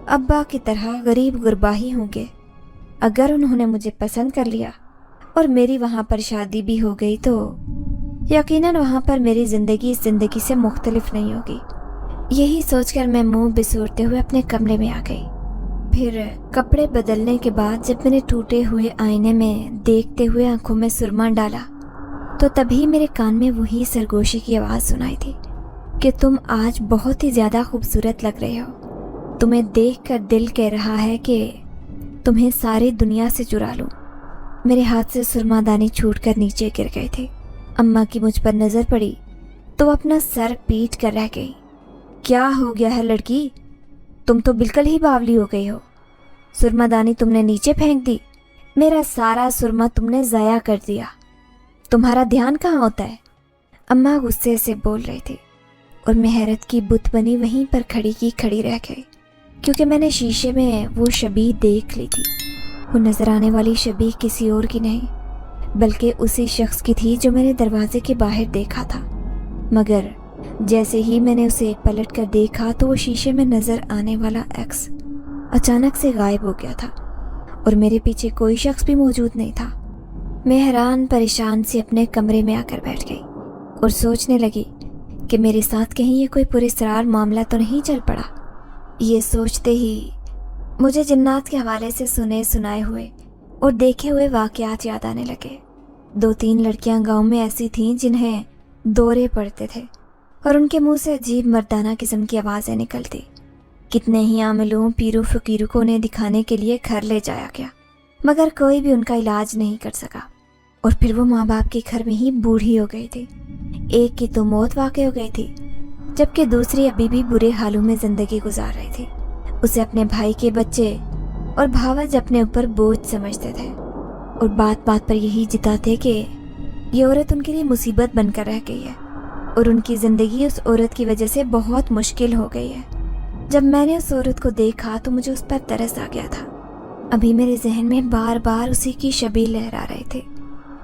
अब्बा की तरह गरीब गुरबा ही होंगे। अगर उन्होंने मुझे पसंद कर लिया और मेरी वहाँ पर शादी भी हो गई तो यकीनन वहाँ पर मेरी ज़िंदगी इस ज़िंदगी से मुख्तलिफ नहीं होगी। यही सोचकर मैं मुंह बिसोरते हुए अपने कमरे में आ गई। फिर कपड़े बदलने के बाद जब मैंने टूटे हुए आईने में देखते हुए आंखों में सुरमा डाला तो तभी मेरे कान में वही सरगोशी की आवाज़ सुनाई थी कि तुम आज बहुत ही ज़्यादा खूबसूरत लग रहे हो। तुम्हें देखकर दिल कह रहा है कि तुम्हें सारी दुनिया से चुरा लूं। मेरे हाथ से सुरमादानी छूटकर नीचे गिर गए थे। अम्मा की मुझ पर नज़र पड़ी तो वो अपना सर पीट कर रह गई। क्या हो गया है लड़की, तुम तो बिल्कुल ही बावली हो गई हो। सुरमादानी तुमने नीचे फेंक दी, मेरा सारा सुरमा तुमने ज़ाया कर दिया। तुम्हारा ध्यान कहाँ होता है? अम्मा गुस्से से बोल रही थी और मैं हैरत की बुत बनी वहीं पर खड़ी की खड़ी रह गई, क्योंकि मैंने शीशे में वो शबीह देख ली थी। वो नज़र आने वाली शबीह किसी और की नहीं बल्कि उसी शख्स की थी जो मैंने दरवाजे के बाहर देखा था। मगर जैसे ही मैंने उसे पलट कर देखा तो वो शीशे में नज़र आने वाला एक्स अचानक से गायब हो गया था और मेरे पीछे कोई शख्स भी मौजूद नहीं था। मैं हैरान परेशान से अपने कमरे में आकर बैठ गई और सोचने लगी कि मेरे साथ कहीं ये कोई पुरस्कार मामला तो नहीं चल पड़ा। ये सोचते ही मुझे जिन्नात के हवाले से सुने सुनाए हुए और देखे हुए वाक़यात याद आने लगे। 2-3 लड़कियां गांव में ऐसी थीं जिन्हें दौरे पड़ते थे और उनके मुंह से अजीब मर्दाना किस्म की आवाज़ें निकलती। कितने ही आमिलों पीरों फ़कीरों को उन्हें दिखाने के लिए घर ले जाया गया, मगर कोई भी उनका इलाज नहीं कर सका और फिर वो माँ बाप के घर में ही बूढ़ी हो गई थी। एक की तो मौत वाक़ई हो गई थी, जबकि दूसरी अभी भी बुरे हालों में ज़िंदगी गुजार रही थी। उसे अपने भाई के बच्चे और भावज अपने ऊपर बोझ समझते थे और बात बात पर यही जिताते कि ये औरत उनके लिए मुसीबत बनकर रह गई है और उनकी ज़िंदगी उस औरत की वजह से बहुत मुश्किल हो गई है। जब मैंने उस औरत को देखा तो मुझे उस पर तरस आ गया था। अभी मेरे जहन में बार बार उसी की शबीह लहरा रहे थे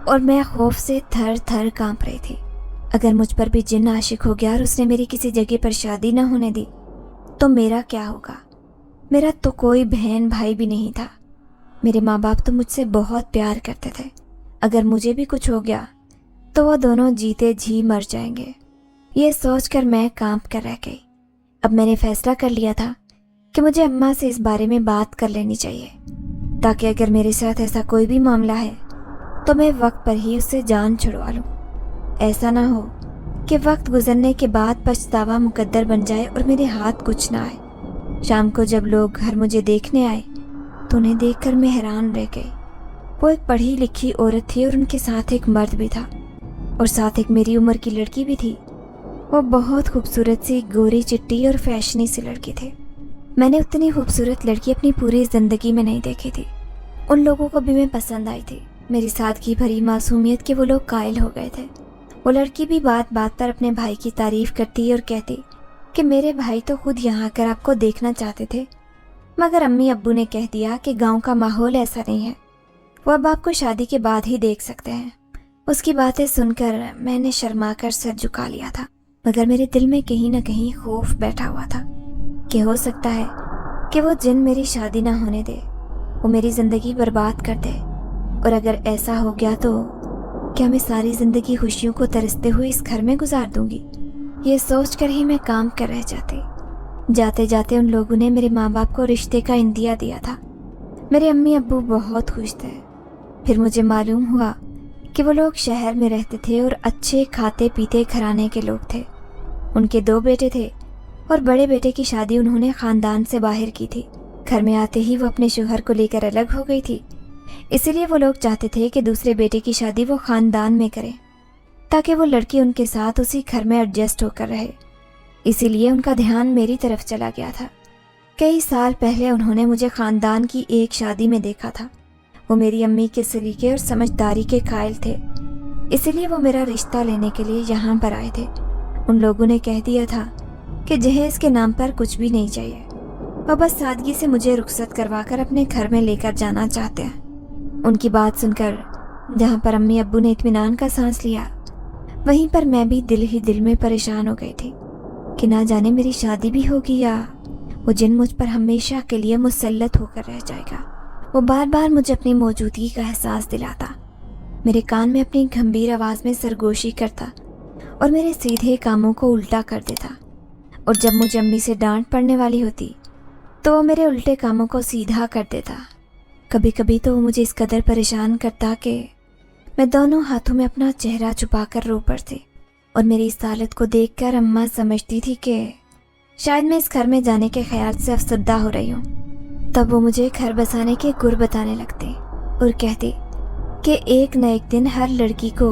और मैं खौफ से थर थर कांप रही थी। अगर मुझ पर भी जिन्न आशिक हो गया और उसने मेरी किसी जगह पर शादी न होने दी तो मेरा क्या होगा? मेरा तो कोई बहन भाई भी नहीं था। मेरे माँ बाप तो मुझसे बहुत प्यार करते थे। अगर मुझे भी कुछ हो गया तो वो दोनों जीते जी मर जाएंगे। ये सोचकर मैं कांप कर रह गई। अब मैंने फैसला कर लिया था कि मुझे अम्मा से इस बारे में बात कर लेनी चाहिए, ताकि अगर मेरे साथ ऐसा कोई भी मामला है तो मैं वक्त पर ही उससे जान छुड़वा लूँ। ऐसा ना हो कि वक्त गुजरने के बाद पछतावा मुकद्दर बन जाए और मेरे हाथ कुछ ना आए। शाम को जब लोग घर मुझे देखने आए तो उन्हें देखकर मैं हैरान रह गई। वो एक पढ़ी लिखी औरत थी और उनके साथ एक मर्द भी था और साथ एक मेरी उम्र की लड़की भी थी। वो बहुत खूबसूरत सी गोरी चिट्टी और फैशनी सी लड़की थी। मैंने उतनी खूबसूरत लड़की अपनी पूरी ज़िंदगी में नहीं देखी थी। उन लोगों को भी मैं पसंद आई थी। मेरी सादगी भरी मासूमियत के वो लोग कायल हो गए थे। वो लड़की भी बात बात पर अपने भाई की तारीफ़ करती और कहती कि मेरे भाई तो खुद यहाँ आकर आपको देखना चाहते थे, मगर अम्मी अब्बू ने कह दिया कि गांव का माहौल ऐसा नहीं है, वो अब आपको शादी के बाद ही देख सकते हैं। उसकी बातें सुनकर मैंने शर्मा कर सर झुका लिया था, मगर मेरे दिल में कहीं ना कहीं खौफ बैठा हुआ था कि हो सकता है कि वो जिन मेरी शादी ना होने दे, वो मेरी ज़िंदगी बर्बाद कर दे। और अगर ऐसा हो गया तो क्या मैं सारी ज़िंदगी खुशियों को तरसते हुए इस घर में गुजार दूंगी। ये सोच कर ही मैं काम कर रह जाती। जाते जाते उन लोगों ने मेरे माँ बाप को रिश्ते का इंदिया दिया था। मेरे अम्मी अब्बू बहुत खुश थे। फिर मुझे मालूम हुआ कि वो लोग शहर में रहते थे और अच्छे खाते पीते घराने के लोग थे। उनके 2 बेटे थे और बड़े बेटे की शादी उन्होंने ख़ानदान से बाहर की थी। घर में आते ही वो अपने शौहर को लेकर अलग हो गई थी। इसीलिए वो लोग चाहते थे कि दूसरे बेटे की शादी वो ख़ानदान में करें, ताकि वो लड़की उनके साथ उसी घर में एडजस्ट होकर रहे। इसीलिए उनका ध्यान मेरी तरफ चला गया था। कई साल पहले उन्होंने मुझे ख़ानदान की एक शादी में देखा था। वो मेरी अम्मी के सलीके और समझदारी के कायल थे, इसीलिए वो मेरा रिश्ता लेने के लिए यहाँ पर आए थे। उन लोगों ने कह दिया था कि जहेज के नाम पर कुछ भी नहीं चाहिए, वो बस सादगी से मुझे रुखसत करवाकर अपने घर में लेकर जाना चाहते हैं। उनकी बात सुनकर जहाँ पर अम्मी अब्बू ने इत्मीनान का सांस लिया, वहीं पर मैं भी दिल ही दिल में परेशान हो गई थी कि ना जाने मेरी शादी भी होगी या वो जिन मुझ पर हमेशा के लिए मुसल्लत होकर रह जाएगा। वो बार बार मुझे अपनी मौजूदगी का एहसास दिलाता, मेरे कान में अपनी गंभीर आवाज़ में सरगोशी करता और मेरे सीधे कामों को उल्टा कर देता। और जब मुझे अम्मी से डांट पड़ने वाली होती तो वो मेरे उल्टे कामों को सीधा कर देता। कभी कभी तो वो मुझे इस कदर परेशान करता कि मैं दोनों हाथों में अपना चेहरा छुपाकर रो पड़ती। और मेरी इस हालत को देखकर अम्मा समझती थी कि शायद मैं इस घर में जाने के ख्याल से अफसरदा हो रही हूँ। तब वो मुझे घर बसाने के गुर बताने लगते और कहती कि एक न एक दिन हर लड़की को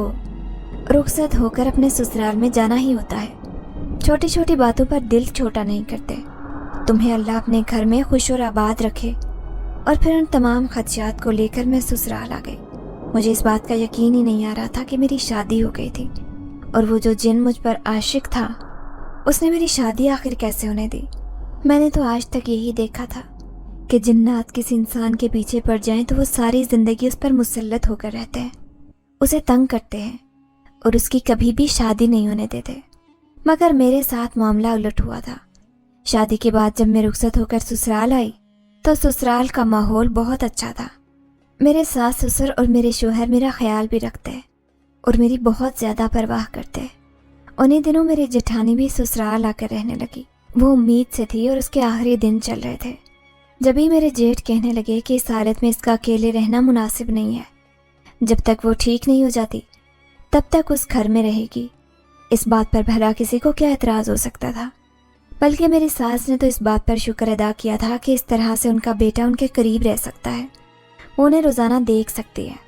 रुखसत होकर अपने ससुराल में जाना ही होता है। छोटी छोटी बातों पर दिल छोटा नहीं करते। तुम्हें अल्लाह अपने घर में खुश और आबाद रखे। और फिर उन तमाम खदशात को लेकर मैं ससुराल आ गई। मुझे इस बात का यकीन ही नहीं आ रहा था कि मेरी शादी हो गई थी और वो जो जिन मुझ पर आशिक था उसने मेरी शादी आखिर कैसे होने दी। मैंने तो आज तक यही देखा था कि जिन्नात किसी इंसान के पीछे पड़ जाएं तो वो सारी ज़िंदगी उस पर मुसल्लत होकर रहते हैं, उसे तंग करते हैं और उसकी कभी भी शादी नहीं होने देते। मगर मेरे साथ मामला उलट हुआ था। शादी के बाद जब मैं रुखसत होकर ससुराल आई तो ससुराल का माहौल बहुत अच्छा था। मेरे सास ससुर और मेरे शौहर मेरा ख्याल भी रखते और मेरी बहुत ज़्यादा परवाह करते। उन्हीं दिनों मेरी जेठानी भी ससुराल आकर रहने लगी। वो उम्मीद से थी और उसके आखिरी दिन चल रहे थे। जब ही मेरे जेठ कहने लगे कि इस हालत में इसका अकेले रहना मुनासिब नहीं है, जब तक वो ठीक नहीं हो जाती तब तक उस घर में रहेगी। इस बात पर भला किसी को क्या एतराज़ हो सकता था। बल्कि मेरी सास ने तो इस बात पर शुक्र अदा किया था कि इस तरह से उनका बेटा उनके करीब रह सकता है, वो उन्हें रोज़ाना देख सकती है।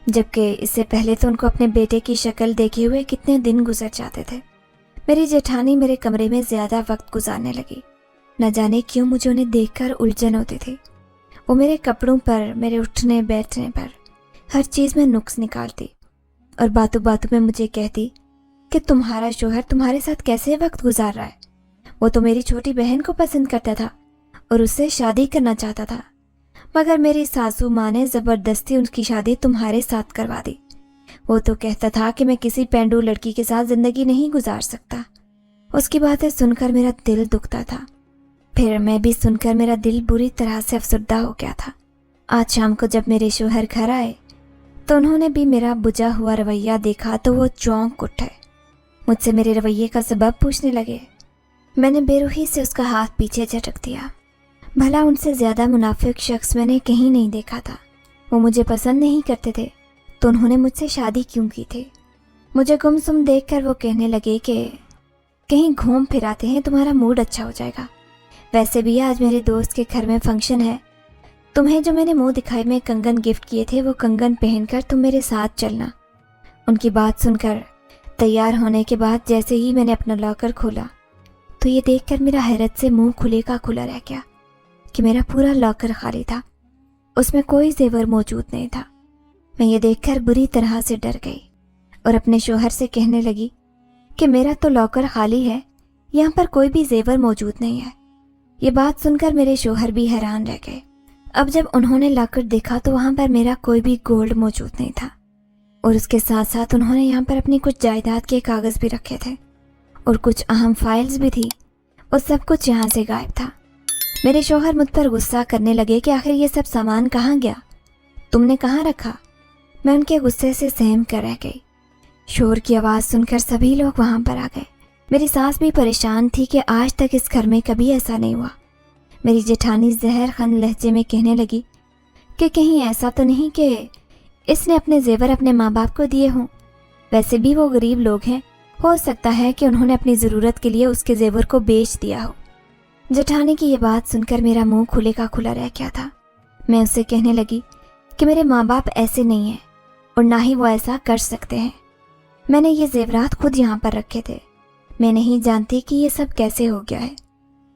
जबकि इससे पहले तो उनको अपने बेटे की शक्ल देखे हुए कितने दिन गुजर जाते थे। मेरी जेठानी मेरे कमरे में ज़्यादा वक्त गुजारने लगी। न जाने क्यों मुझे उन्हें देखकर उलझन होती थी। वो मेरे कपड़ों पर, मेरे उठने बैठने पर, हर चीज़ में नुक्स निकालती और बातों बातों में मुझे कहती कि तुम्हारा शौहर तुम्हारे साथ कैसे वक्त गुजार रहा है। वो तो मेरी छोटी बहन को पसंद करता था और उससे शादी करना चाहता था, मगर मेरी सासू माँ ने ज़बरदस्ती उनकी शादी तुम्हारे साथ करवा दी। वो तो कहता था कि मैं किसी पेंडू लड़की के साथ ज़िंदगी नहीं गुजार सकता। उसकी बातें सुनकर मेरा दिल दुखता था। फिर मैं भी सुनकर मेरा दिल बुरी तरह से अफसरदा हो गया था। आज शाम को जब मेरे शौहर घर आए तो उन्होंने भी मेरा बुझा हुआ रवैया देखा तो वो चौंक उठे। मुझसे मेरे रवैये का सबब पूछने लगे। मैंने बेरुखी से उसका हाथ पीछे झटक दिया। भला उनसे ज़्यादा मुनाफिक शख्स मैंने कहीं नहीं देखा था। वो मुझे पसंद नहीं करते थे तो उन्होंने मुझसे शादी क्यों की थी। मुझे गुमसुम देखकर वो कहने लगे कि कहीं घूम फिर आते हैं, तुम्हारा मूड अच्छा हो जाएगा। वैसे भी आज मेरे दोस्त के घर में फंक्शन है तुम्हें जो मैंने मुंह दिखाई में कंगन गिफ्ट किए थे वो कंगन पहनकर तुम मेरे साथ चलना। उनकी बात सुनकर तैयार होने के बाद जैसे ही मैंने अपना लॉकर खोला तो ये देखकर मेरा हैरत से मुंह खुले का खुला रह गया कि मेरा पूरा लॉकर खाली था, उसमें कोई जेवर मौजूद नहीं था। मैं ये देखकर बुरी तरह से डर गई और अपने शोहर से कहने लगी कि मेरा तो लॉकर खाली है, यहाँ पर कोई भी जेवर मौजूद नहीं है। ये बात सुनकर मेरे शोहर भी हैरान रह गए। अब जब उन्होंने लॉकर देखा तो वहाँ पर मेरा कोई भी गोल्ड मौजूद नहीं था और उसके साथ साथ उन्होंने यहाँ पर अपनी कुछ जायदाद के कागज़ भी रखे थे और कुछ अहम फाइल्स भी थी और सब कुछ यहाँ से गायब था। मेरे शोहर मुझ पर गुस्सा करने लगे कि आखिर ये सब सामान कहाँ गया, तुमने कहाँ रखा। मैं उनके गुस्से से सहम कर रह गई। शोर की आवाज़ सुनकर सभी लोग वहाँ पर आ गए। मेरी सास भी परेशान थी कि आज तक इस घर में कभी ऐसा नहीं हुआ। मेरी जेठानी जहर खन लहजे में कहने लगी कि कहीं ऐसा तो नहीं कि इसने अपने जेवर अपने माँ बाप को दिए हों, वैसे भी वो गरीब लोग हैं, हो सकता है कि उन्होंने अपनी ज़रूरत के लिए उसके जेवर को बेच दिया हो। जेठानी की ये बात सुनकर मेरा मुंह खुले का खुला रह गया था। मैं उससे कहने लगी कि मेरे माँ बाप ऐसे नहीं हैं और ना ही वो ऐसा कर सकते हैं। मैंने ये जेवरात खुद यहाँ पर रखे थे, मैं नहीं जानती कि ये सब कैसे हो गया है।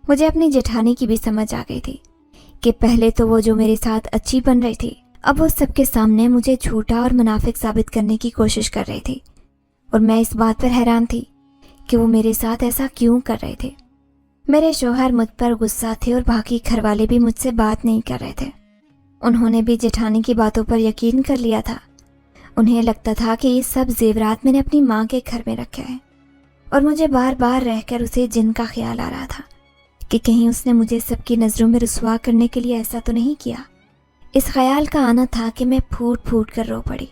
मुझे अपनी जेठानी की भी समझ आ गई थी कि पहले तो वो जो मेरे साथ अच्छी बन रही थी, अब वो सबके सामने मुझे झूठा और मुनाफिक साबित करने की कोशिश कर रही थी और मैं इस बात पर हैरान थी कि वो मेरे साथ ऐसा क्यों कर रहे थे। मेरे शोहर मुझ पर गुस्सा थे और बाकी घरवाले भी मुझसे बात नहीं कर रहे थे। उन्होंने भी जेठानी की बातों पर यकीन कर लिया था। उन्हें लगता था कि ये सब जेवरात मैंने अपनी माँ के घर में रखे हैं और मुझे बार बार रहकर उसे जिन का ख्याल आ रहा था कि कहीं उसने मुझे सबकी नज़रों में रुसवा करने के लिए ऐसा तो नहीं किया। इस ख्याल का आना था कि मैं फूट फूट कर रो पड़ी।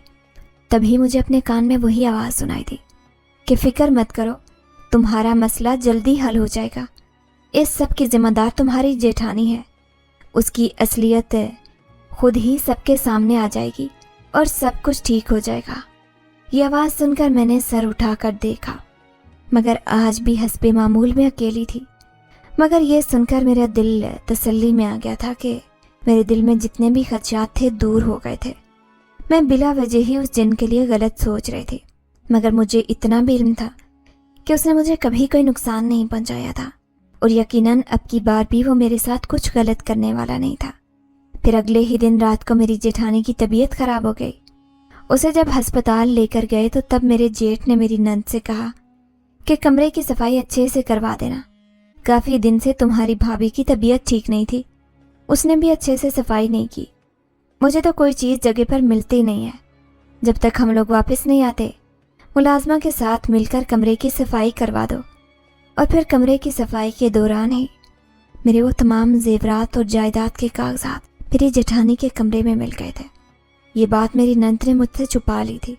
तभी मुझे अपने कान में वही आवाज़ सुनाई दी कि फ़िक्र मत करो, तुम्हारा मसला जल्दी हल हो जाएगा। इस सब की जिम्मेदार तुम्हारी जेठानी है, उसकी असलियत खुद ही सबके सामने आ जाएगी और सब कुछ ठीक हो जाएगा। ये आवाज़ सुनकर मैंने सर उठाकर देखा, मगर आज भी हस्बे मामूल में अकेली थी। मगर ये सुनकर मेरा दिल तसल्ली में आ गया था कि मेरे दिल में जितने भी खदशात थे दूर हो गए थे। मैं बिला वजह ही उस जिन के लिए गलत सोच रही थी, मगर मुझे इतना भी इल्म था कि उसने मुझे कभी कोई नुकसान नहीं पहुंचाया था और यकीनन अब की बार भी वो मेरे साथ कुछ गलत करने वाला नहीं था। फिर अगले ही दिन रात को मेरी जेठानी की तबीयत ख़राब हो गई। उसे जब अस्पताल लेकर गए तो तब मेरे जेठ ने मेरी नंद से कहा कि कमरे की सफाई अच्छे से करवा देना। काफ़ी दिन से तुम्हारी भाभी की तबीयत ठीक नहीं थी, उसने भी अच्छे से सफाई नहीं की। मुझे तो कोई चीज़ जगह पर मिलती नहीं है। जब तक हम लोग वापस नहीं आते मुलाजमा के साथ मिलकर कमरे की सफाई करवा दो। और फिर कमरे की सफाई के दौरान ही मेरे वो तमाम जेवरात और जायदाद के कागजात मेरी जेठानी के कमरे में मिल गए थे। ये बात मेरी नंद ने मुझसे छुपा ली थी।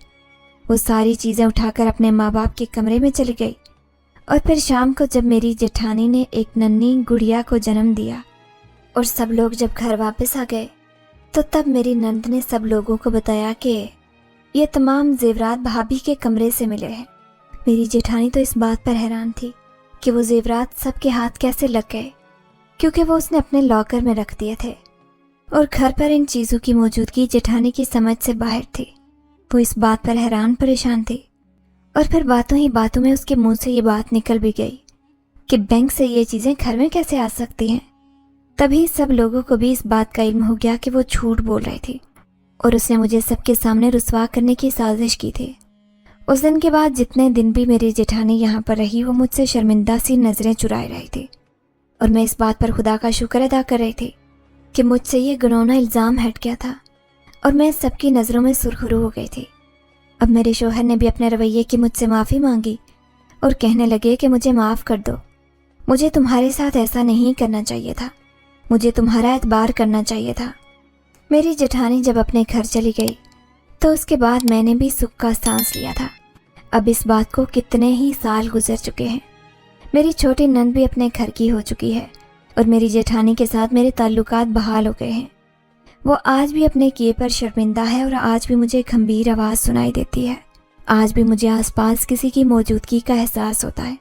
वो सारी चीज़ें उठाकर अपने माँ बाप के कमरे में चली गई और फिर शाम को जब मेरी जेठानी ने एक नन्ही गुड़िया को जन्म दिया और सब लोग जब घर वापस आ गए तो तब मेरी नंद ने सब लोगों को बताया कि ये तमाम जेवरात भाभी के कमरे से मिले हैं। मेरी जेठानी तो इस बात पर हैरान थी कि वो जेवरात सबके हाथ कैसे लग गए, क्योंकि वो उसने अपने लॉकर में रख दिए थे और घर पर इन चीज़ों की मौजूदगी जेठानी की समझ से बाहर थी। वो इस बात पर हैरान परेशान थी और फिर बातों ही बातों में उसके मुंह से ये बात निकल भी गई कि बैंक से ये चीज़ें घर में कैसे आ सकती हैं। तभी सब लोगों को भी इस बात का इल्म हो गया कि वो झूठ बोल रही थी और उसने मुझे सबके सामने रुसवा करने की साजिश की थी। उस दिन के बाद जितने दिन भी मेरी जेठानी यहाँ पर रही वो मुझसे शर्मिंदा सी नज़रें चुराए रही थी और मैं इस बात पर खुदा का शुक्र अदा कर रही थी कि मुझसे ये घिनौना इल्ज़ाम हट गया था और मैं सबकी नज़रों में सुरखरू हो गई थी। अब मेरे शोहर ने भी अपने रवैये की मुझसे माफ़ी मांगी और कहने लगे कि मुझे माफ़ कर दो, मुझे तुम्हारे साथ ऐसा नहीं करना चाहिए था, मुझे तुम्हारा एतबार करना चाहिए था। मेरी जेठानी जब अपने घर चली गई तो उसके बाद मैंने भी सुख का सांस लिया था। अब इस बात को कितने ही साल गुजर चुके हैं। मेरी छोटी नंद भी अपने घर की हो चुकी है और मेरी जेठानी के साथ मेरे ताल्लुकात बहाल हो गए हैं। वो आज भी अपने किए पर शर्मिंदा है और आज भी मुझे गंभीर आवाज़ सुनाई देती है। आज भी मुझे आसपास किसी की मौजूदगी का एहसास होता है,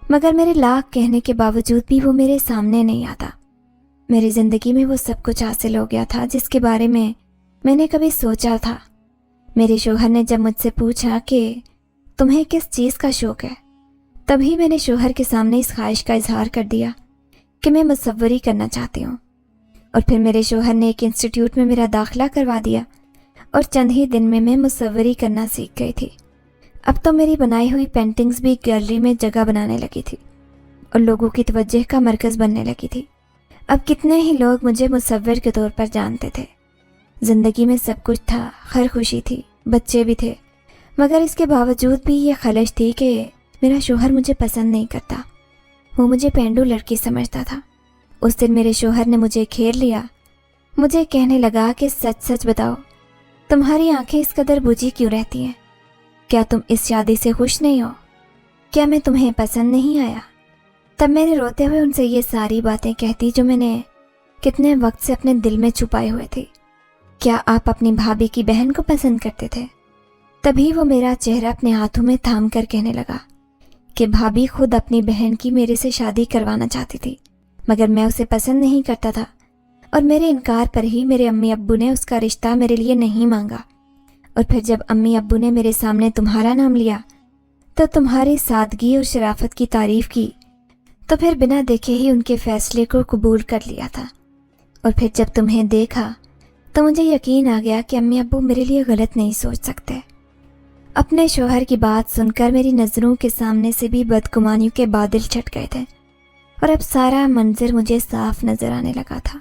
मगर मेरे लाख कहने के बावजूद भी वो मेरे सामने नहीं आता। میری زندگی میں وہ سب کچھ حاصل ہو گیا تھا جس کے بارے میں نے کبھی سوچا تھا۔ میرے شوہر نے جب مجھ سے پوچھا کہ تمہیں کس چیز کا شوق ہے، تبھی میں نے شوہر کے سامنے اس خواہش کا اظہار کر دیا کہ میں مصوری کرنا چاہتی ہوں، اور پھر میرے شوہر نے ایک انسٹیٹیوٹ میں میرا داخلہ کروا دیا اور چند ہی دن میں مصوری کرنا سیکھ گئی تھی۔ اب تو میری بنائی ہوئی پینٹنگز بھی گیلری میں جگہ بنانے لگی تھی اور لوگوں کی توجہ کا مرکز بننے لگی تھی۔ اب کتنے ہی لوگ مجھے مصور کے طور پر جانتے تھے۔ زندگی میں سب کچھ تھا، ہر خوشی تھی، بچے بھی تھے، مگر اس کے باوجود بھی یہ خلش تھی کہ میرا شوہر مجھے پسند نہیں کرتا۔ وہ مجھے پینڈو لڑکی سمجھتا تھا۔ اس دن میرے شوہر نے مجھے گھیر لیا، مجھے کہنے لگا کہ سچ سچ بتاؤ، تمہاری آنکھیں اس قدر بجھی کیوں رہتی ہیں؟ کیا تم اس شادی سے خوش نہیں ہو؟ کیا میں تمہیں پسند نہیں آیا؟ تب میں نے روتے ہوئے ان سے یہ ساری باتیں کہتی جو میں نے کتنے وقت سے اپنے دل میں چھپائے ہوئے تھی۔ کیا آپ اپنی بھابھی کی بہن کو پسند کرتے تھے؟ تبھی وہ میرا چہرہ اپنے ہاتھوں میں تھام کر کہنے لگا کہ بھابھی خود اپنی بہن کی میرے سے شادی کروانا چاہتی تھی، مگر میں اسے پسند نہیں کرتا تھا، اور میرے انکار پر ہی میرے امی ابو نے اس کا رشتہ میرے لیے نہیں مانگا۔ اور پھر جب امی ابو نے میرے سامنے تمہارا نام لیا تو تمہاری سادگی اور شرافت کی تعریف کی، تو پھر بنا دیکھے ہی ان کے فیصلے کو قبول کر لیا تھا۔ اور پھر جب تمہیں دیکھا تو مجھے یقین آ گیا کہ امی ابو میرے لیے غلط نہیں سوچ سکتے۔ اپنے شوہر کی بات سن کر میری نظروں کے سامنے سے بھی بدگمانیوں کے بادل چھٹ گئے تھے، اور اب سارا منظر مجھے صاف نظر آنے لگا تھا۔